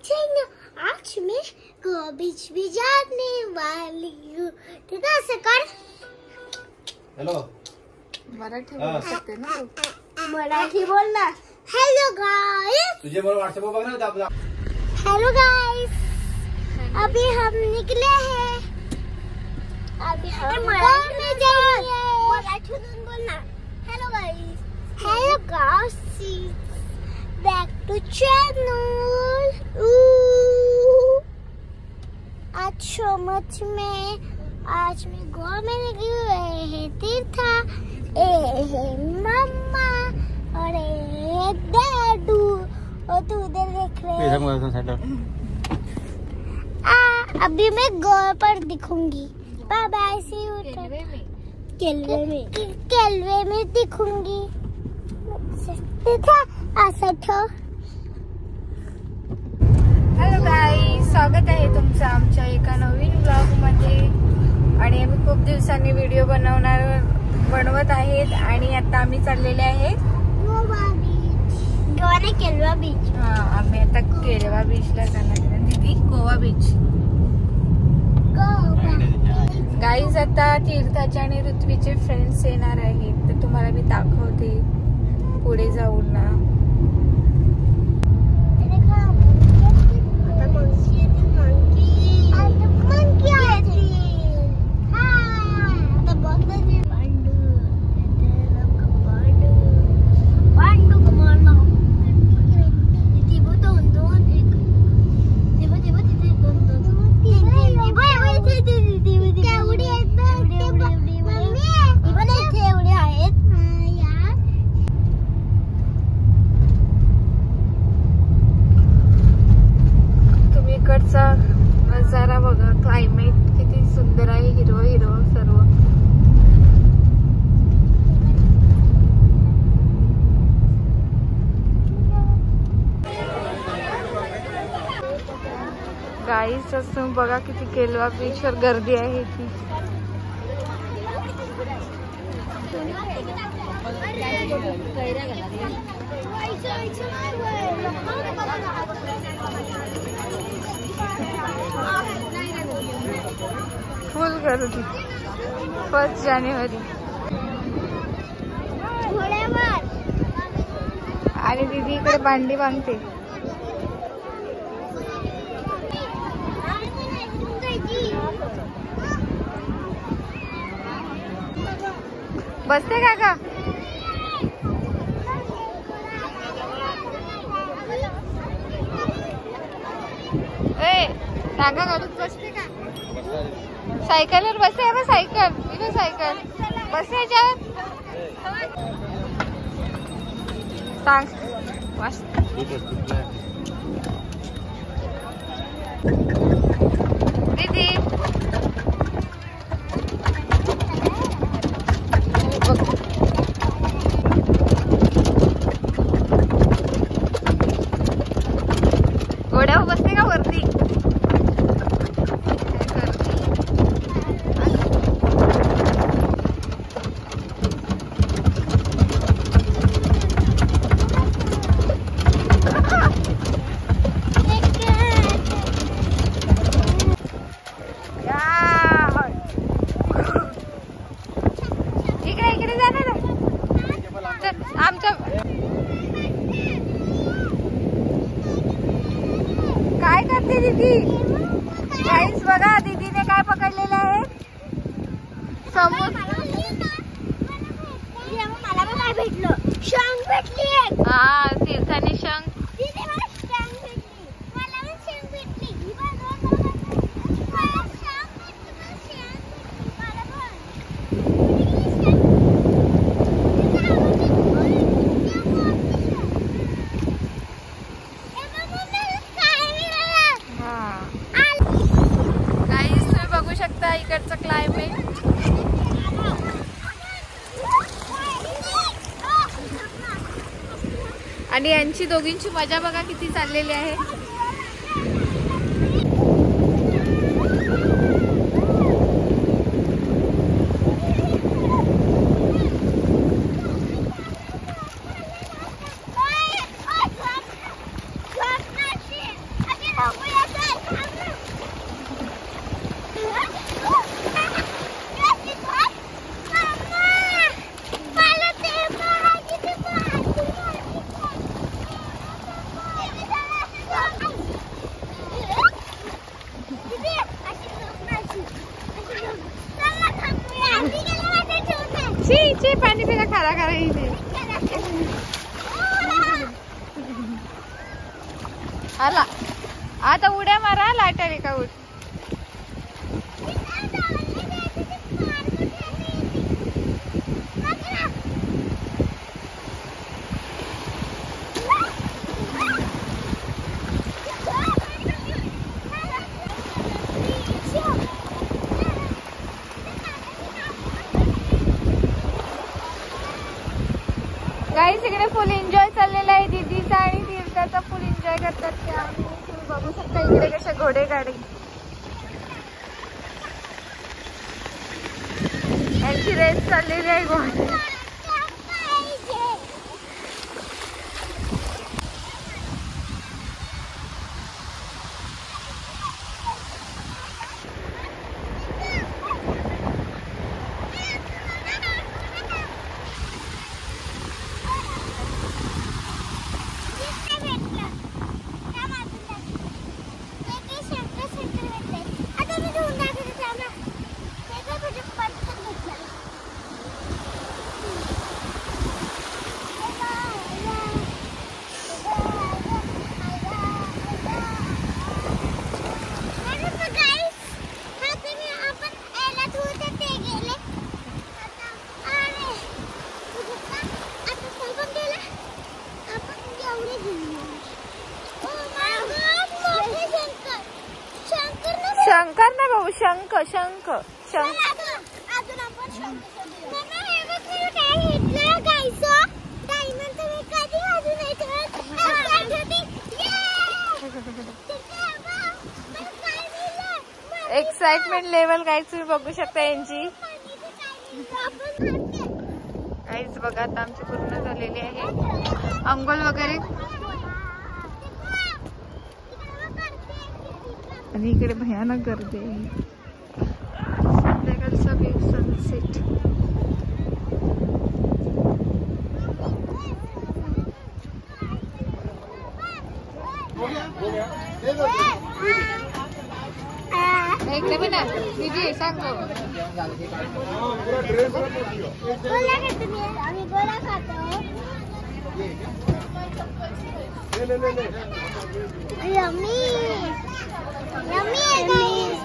Channel आज मैं Goa beach भी जाने वाली हूँ। ठीक है सकर। हेलो मराठी बोलू शकते ना तू? मराठी बोलना। Hello guys. तुझे मला व्हाट्सएप बघ ना। हेलो गाइस, अभी हम निकले हैं। अभी हम गाँव में जाएंगे। मराठी बोलना। Hello guys. Hello guys, back to channel. आज मैं गोवा में निकले हुए हैं तीर्था, मम्मा और डैडू, और तू उधर देख रहे हैं। अभी मैं गोवा पर दिखूंगी। Bye bye, see you. Kelva में दिखूंगी। हॅलो गाईज, स्वागत आहे तुमचं आमच्या एका नवीन ब्लॉग मध्ये। आणि आम्ही खूप दिवसांनी व्हिडिओ बनवत आहेत आणि आता आम्ही चाललेले आहेत गोवा बीच, केलवा बीच। हा, आम्ही आता केलवा बीचला जाणार आहे। दीदी गोवा बीच। गाईज आता तीर्थाचे आणि ऋत्वीचे फ्रेंड्स येणार आहेत, तर तुम्हाला मी दाखवते पुढे जाऊन ना। नजारा बघा, क्लायमेट किती सुंदर आहे, हिरवं हिरवं सर्व। गाईस असून बघा किती केलवा बीच वर गर्दी आहे ती। फुल गर्दी 1 जानेवारी। आणि दीदी इकडे भांडी बांधते। बसते का? टाका काढून बसते का? सायकलवर बसते आहे, सायकल इथे सायकल बसते याच्यावर। सांग दीदी घोड्यावर बसते का वरती? इकडे जाणार आमच्या काय करते दीदी? गाईस बघा, दीदीने काय पकडलेलं आहे? समोर मला पण काय भेटलं? शंख भेटली। हा, तीर्थाने शंख। गाईस तुम्ही बघू शकता इकडचं क्लायमेट। आणि यांची दोघींची मजा बघा किती चाललेली आहे। आला आता उड्या मारा लाटारी का उड. गाईस इकडे फुल एन्जॉय चाललेला आहे दीदीचा आणि तीर्थाचा फुल एन्जॉय करतात ते. आम्ही तुम्ही बघू शकता इकडे कशा घोडे गाडी यांची रेस चाललेली आहे घोडे. शंकर नाही भाऊ शंख शंख शंख. एक्साइटमेंट लेवल काहीच तुम्ही बघू शकता यांची. काहीच बघा आता आमची पूर्ण झालेली आहे अंघोळ वगैरे. आणि इकडे भयानक गर्दी आहे. संध्याकाळचा व्यू सनसेट. इकडे पण दीदी सांग आम्ही गोळा खातो. यम्मी यम्मी आहे गाईस.